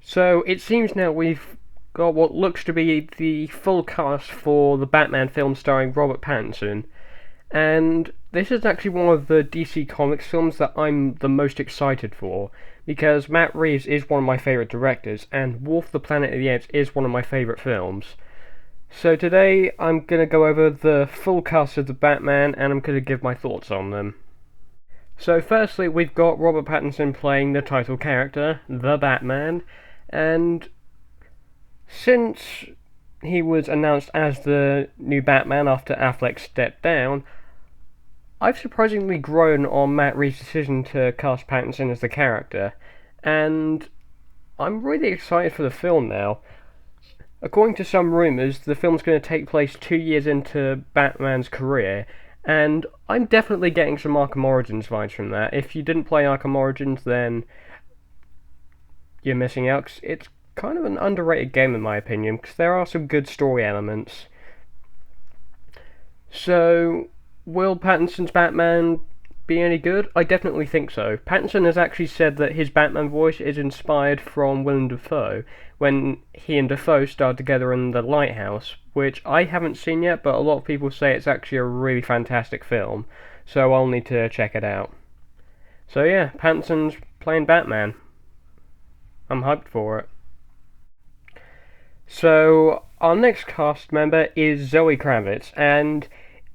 So it seems now we've got what looks to be the full cast for the Batman film starring Robert Pattinson, and this is actually one of the DC Comics films that I'm the most excited for, because Matt Reeves is one of my favourite directors, and Wolf the Planet of the Apes is one of my favourite films. So today I'm going to go over the full cast of the Batman, and I'm going to give my thoughts on them. So firstly, we've got Robert Pattinson playing the title character, the Batman, and since he was announced as the new Batman after Affleck stepped down, I've surprisingly grown on Matt Reeves' decision to cast Pattinson as the character, and I'm really excited for the film now. According to some rumours, the film's going to take place 2 years into Batman's career, and I'm definitely getting some Arkham Origins vibes from that. If you didn't play Arkham Origins, then you're missing out. 'Cause it's kind of an underrated game in my opinion, because there are some good story elements. So, will Pattinson's Batman be any good? I definitely think so. Pattinson has actually said that his Batman voice is inspired from Willem Dafoe, when he and Dafoe starred together in The Lighthouse, which I haven't seen yet, but a lot of people say it's actually a really fantastic film, so I'll need to check it out. So yeah, Pattinson's playing Batman. I'm hyped for it. So, our next cast member is Zoe Kravitz, and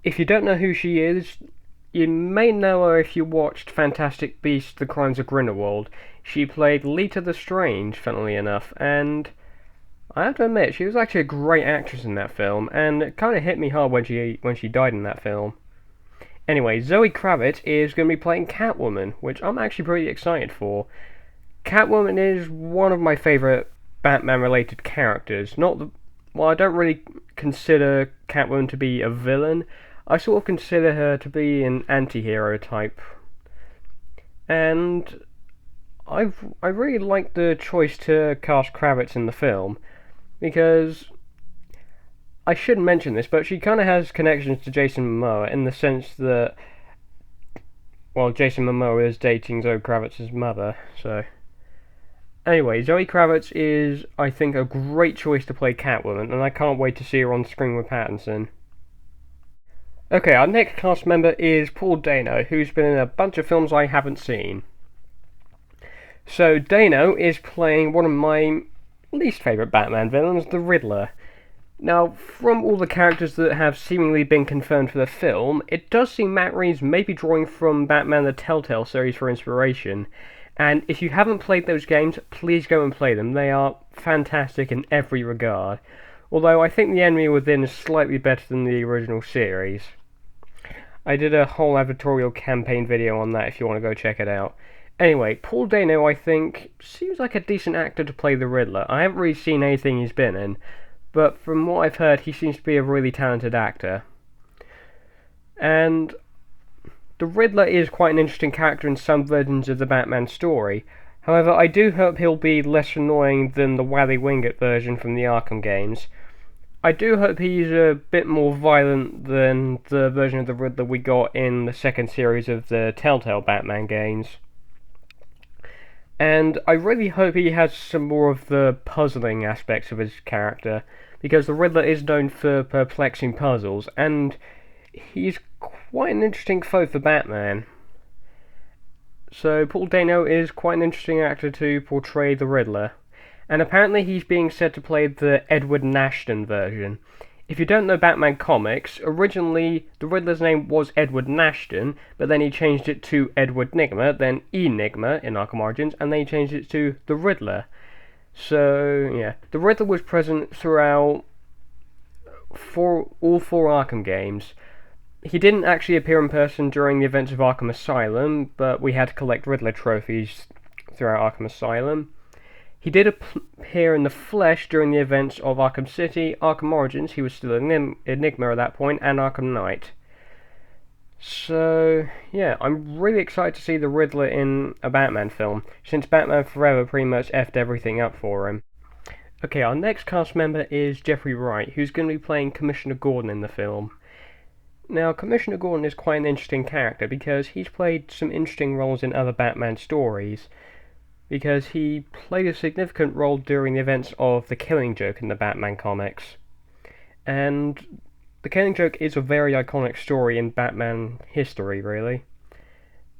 if you don't know who she is, you may know her if you watched Fantastic Beasts: The Crimes of Grindelwald. She played Lita the Strange, funnily enough, and I have to admit, she was actually a great actress in that film, and it kind of hit me hard when she died in that film. Anyway, Zoe Kravitz is going to be playing Catwoman, which I'm actually pretty excited for. Catwoman is one of my favourite Batman-related characters. Well, I don't really consider Catwoman to be a villain. I sort of consider her to be an anti-hero type. And I really like the choice to cast Kravitz in the film, because I should mention this, but she kind of has connections to Jason Momoa in the sense that, well, Jason Momoa is dating Zoe Kravitz's mother, so. Anyway, Zoe Kravitz is, I think, a great choice to play Catwoman, and I can't wait to see her on screen with Pattinson. Okay, our next cast member is Paul Dano, who's been in a bunch of films I haven't seen. So, Dano is playing one of my least favourite Batman villains, the Riddler. Now, from all the characters that have seemingly been confirmed for the film, it does seem Matt Reeves may be drawing from Batman the Telltale series for inspiration. And if you haven't played those games, please go and play them. They are fantastic in every regard. Although I think The Enemy Within is slightly better than the original series. I did a whole advertorial campaign video on that if you want to go check it out. Anyway, Paul Dano, I think, seems like a decent actor to play the Riddler. I haven't really seen anything he's been in, but from what I've heard, he seems to be a really talented actor. And the Riddler is quite an interesting character in some versions of the Batman story. However, I do hope he'll be less annoying than the Wally Wingert version from the Arkham games. I do hope he's a bit more violent than the version of the Riddler we got in the second series of the Telltale Batman games. And I really hope he has some more of the puzzling aspects of his character, because the Riddler is known for perplexing puzzles, and he's quite an interesting foe for Batman. So Paul Dano is quite an interesting actor to portray the Riddler. And apparently he's being said to play the Edward Nashton version. If you don't know Batman comics, originally the Riddler's name was Edward Nashton, but then he changed it to Edward Nigma, then Enigma in Arkham Origins, and then he changed it to the Riddler. So, yeah, the Riddler was present throughout all four Arkham games. He didn't actually appear in person during the events of Arkham Asylum, but we had to collect Riddler trophies throughout Arkham Asylum. He did appear in the flesh during the events of Arkham City, Arkham Origins, he was still an Enigma at that point, and Arkham Knight. So, yeah, I'm really excited to see the Riddler in a Batman film, since Batman Forever pretty much effed everything up for him. Okay, our next cast member is Jeffrey Wright, who's going to be playing Commissioner Gordon in the film. Now, Commissioner Gordon is quite an interesting character because he's played some interesting roles in other Batman stories. because he played a significant role during the events of the Killing Joke in the Batman comics. And the Killing Joke is a very iconic story in Batman history, really.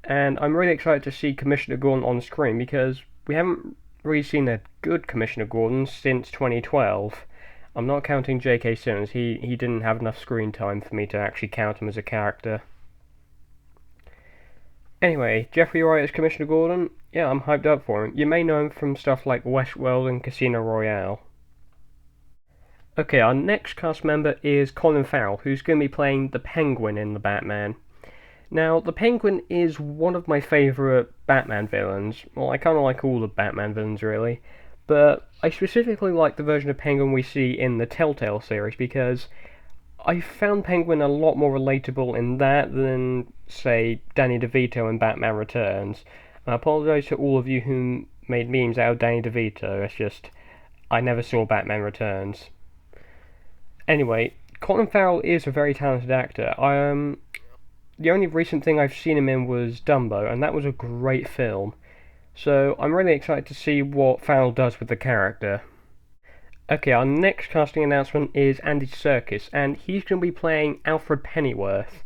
And I'm really excited to see Commissioner Gordon on screen because we haven't really seen a good Commissioner Gordon since 2012. I'm not counting J.K. Simmons, he didn't have enough screen time for me to actually count him as a character. Anyway, Jeffrey Wright as Commissioner Gordon, yeah, I'm hyped up for him. You may know him from stuff like Westworld and Casino Royale. Okay, our next cast member is Colin Farrell, who's going to be playing the Penguin in the Batman. Now, the Penguin is one of my favourite Batman villains. Well, I kind of like all the Batman villains, really. But I specifically like the version of Penguin we see in the Telltale series because I found Penguin a lot more relatable in that than, say, Danny DeVito in Batman Returns. I apologise to all of you who made memes out of Danny DeVito, it's just, I never saw Batman Returns. Anyway, Colin Farrell is a very talented actor. The only recent thing I've seen him in was Dumbo, and that was a great film. So I'm really excited to see what Farrell does with the character. Okay, our next casting announcement is Andy Serkis, and he's going to be playing Alfred Pennyworth.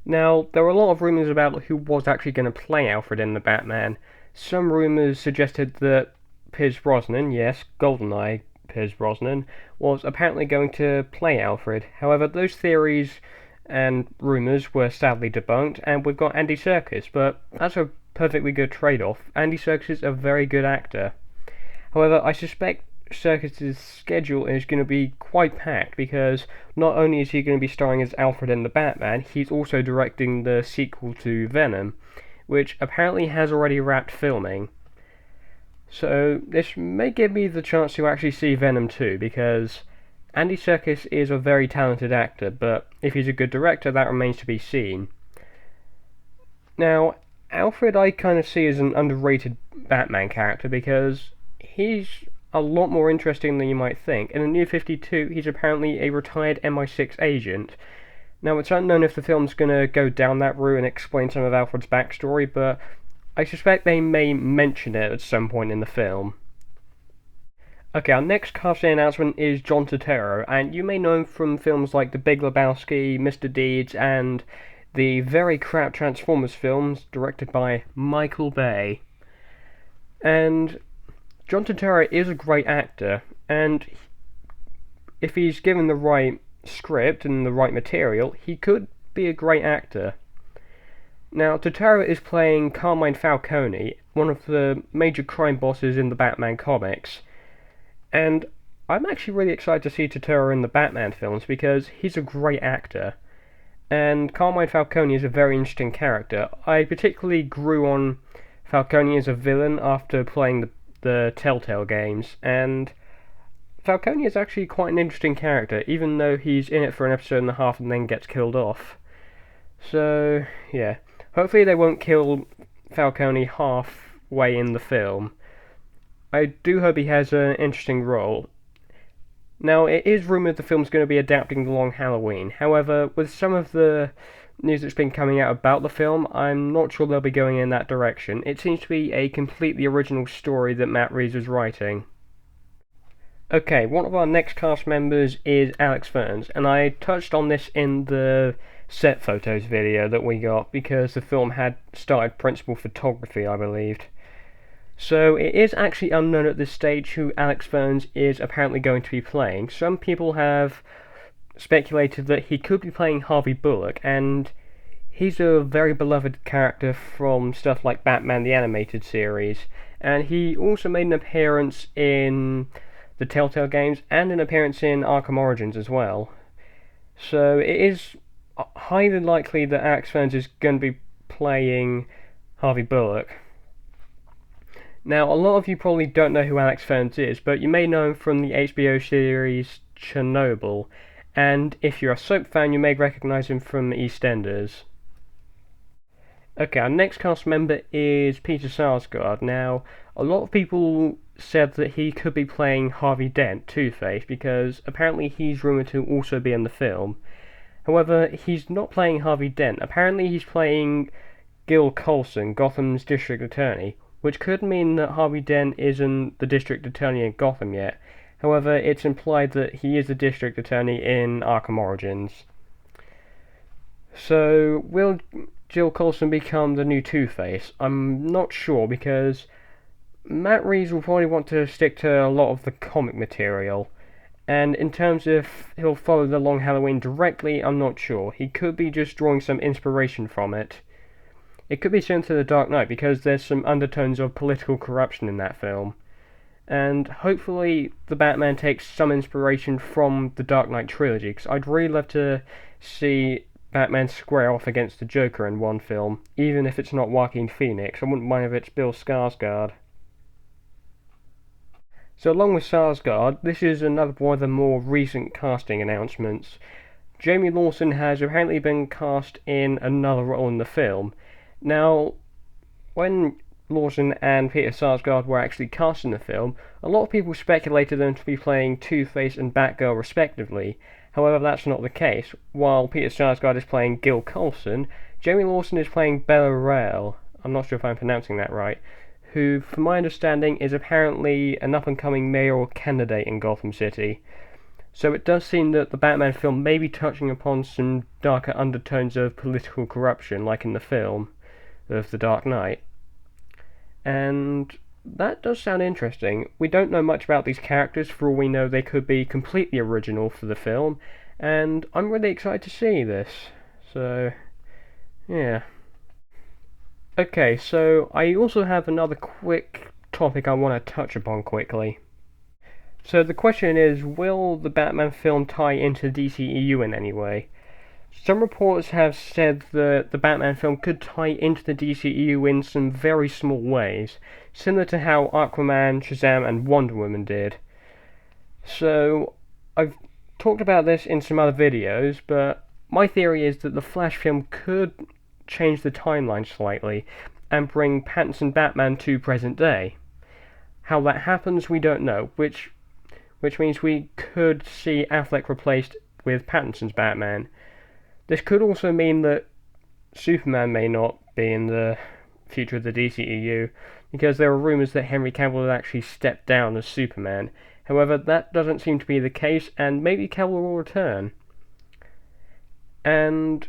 Now, there were a lot of rumours about who was actually going to play Alfred in the Batman. Some rumours suggested that Pierce Brosnan, yes, GoldenEye Pierce Brosnan, was apparently going to play Alfred. However, those theories and rumours were sadly debunked, and we've got Andy Serkis, but that's a perfectly good trade-off. Andy Serkis is a very good actor. However, I suspect Serkis' schedule is going to be quite packed because not only is he going to be starring as Alfred in the Batman, he's also directing the sequel to Venom, which apparently has already wrapped filming. So this may give me the chance to actually see Venom 2 because Andy Serkis is a very talented actor, but if he's a good director, that remains to be seen. Now, Alfred I kind of see as an underrated Batman character because he's a lot more interesting than you might think. In the New 52, he's apparently a retired MI6 agent. Now, it's unknown if the film's going to go down that route and explain some of Alfred's backstory, but I suspect they may mention it at some point in the film. Okay, our next casting announcement is John Turturro, and you may know him from films like The Big Lebowski, Mr. Deeds, and the very crap Transformers films directed by Michael Bay. And John Turturro is a great actor, and if he's given the right script and the right material, he could be a great actor. Now, Turturro is playing Carmine Falcone, one of the major crime bosses in the Batman comics, and I'm actually really excited to see Turturro in the Batman films because he's a great actor, and Carmine Falcone is a very interesting character. I particularly grew on Falcone as a villain after playing the Telltale games, and Falcone is actually quite an interesting character, even though he's in it for an episode and a half and then gets killed off. So, yeah. Hopefully they won't kill Falcone halfway in the film. I do hope he has an interesting role. Now, it is rumoured the film's going to be adapting The Long Halloween. However, with some of the news that's been coming out about the film, I'm not sure they'll be going in that direction. It seems to be a completely original story that Matt Reeves is writing. Okay, one of our next cast members is Alex Ferns, and I touched on this in the set photos video that we got because the film had started principal photography, I believed. So it is actually unknown at this stage who Alex Ferns is apparently going to be playing. Some people have speculated that he could be playing Harvey Bullock, and he's a very beloved character from stuff like Batman the Animated Series, and he also made an appearance in the Telltale games and an appearance in Arkham Origins as well. So it is highly likely that Alex Ferns is going to be playing Harvey Bullock. Now, a lot of you probably don't know who Alex Ferns is, but you may know him from the HBO series Chernobyl, and if you're a soap fan, you may recognise him from EastEnders. Okay, our next cast member is Peter Sarsgaard. Now, a lot of people said that he could be playing Harvey Dent, Two-Face, because apparently he's rumoured to also be in the film. However, he's not playing Harvey Dent. Apparently he's playing Gil Colson, Gotham's District Attorney, which could mean that Harvey Dent isn't the district attorney in Gotham yet. However, it's implied that he is the district attorney in Arkham Origins. So, will Jill Coulson become the new Two-Face? I'm not sure, because Matt Reeves will probably want to stick to a lot of the comic material. And in terms of he'll follow the Long Halloween directly, I'm not sure. He could be just drawing some inspiration from it. It could be similar to The Dark Knight, because there's some undertones of political corruption in that film. And hopefully the Batman takes some inspiration from the Dark Knight trilogy, because I'd really love to see Batman square off against the Joker in one film, even if it's not Joaquin Phoenix. I wouldn't mind if it's Bill Skarsgård. So along with Skarsgård, this is another one of the more recent casting announcements. Jamie Lawson has apparently been cast in another role in the film. Now, when Lawson and Peter Sarsgaard were actually cast in the film, a lot of people speculated them to be playing Two-Face and Batgirl respectively. However, that's not the case. While Peter Sarsgaard is playing Gil Coulson, Jamie Lawson is playing Bella Rael. I'm not sure if I'm pronouncing that right. Who, from my understanding, is apparently an up-and-coming mayoral candidate in Gotham City. So it does seem that the Batman film may be touching upon some darker undertones of political corruption, like in the film of The Dark Knight. And that does sound interesting. We don't know much about these characters. For all we know, they could be completely original for the film, and I'm really excited to see this. So, yeah. Okay, so I also have another quick topic I want to touch upon quickly. So the question is, will the Batman film tie into DCEU in any way? Some reports have said that the Batman film could tie into the DCEU in some very small ways, similar to how Aquaman, Shazam and Wonder Woman did. So, I've talked about this in some other videos, but my theory is that the Flash film could change the timeline slightly and bring Pattinson Batman to present day. How that happens, we don't know, which means we could see Affleck replaced with Pattinson's Batman. This could also mean that Superman may not be in the future of the DCEU, because there are rumours that Henry Cavill had actually stepped down as Superman. However, that doesn't seem to be the case, and maybe Cavill will return. And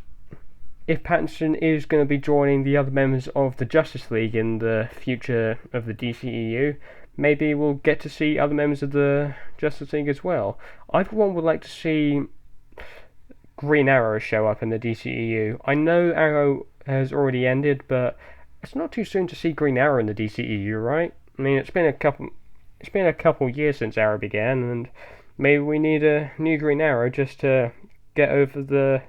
if Pattinson is going to be joining the other members of the Justice League in the future of the DCEU, maybe we'll get to see other members of the Justice League as well. I, for one, would like to see Green Arrow show up in the DCEU. I know Arrow has already ended, but it's not too soon to see Green Arrow in the DCEU, right? I mean, it's been a couple years since Arrow began, and maybe we need a new Green Arrow just to get over the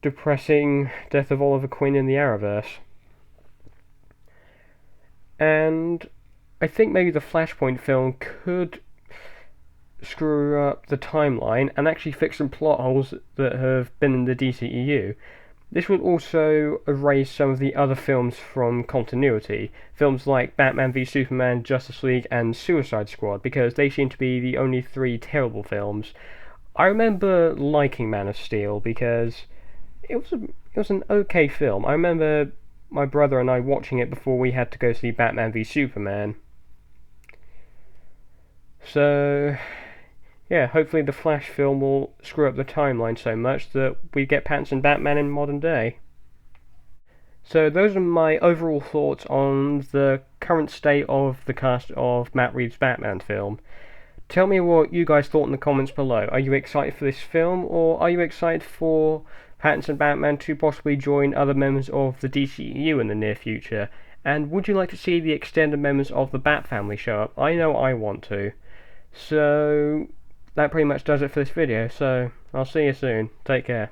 depressing death of Oliver Queen in the Arrowverse. And I think maybe the Flashpoint film could screw up the timeline and actually fix some plot holes that have been in the DCEU. This would also erase some of the other films from continuity, films like Batman v Superman, Justice League and Suicide Squad, because they seem to be the only three terrible films. I remember liking Man of Steel because it was an okay film. I remember my brother and I watching it before we had to go see Batman v Superman. So, yeah, hopefully the Flash film will screw up the timeline so much that we get Pattinson Batman in modern day. So those are my overall thoughts on the current state of the cast of Matt Reeves' Batman film. Tell me what you guys thought in the comments below. Are you excited for this film, or are you excited for Pattinson Batman to possibly join other members of the DCEU in the near future? And would you like to see the extended members of the Bat family show up? I know I want to. So that pretty much does it for this video, so I'll see you soon. Take care.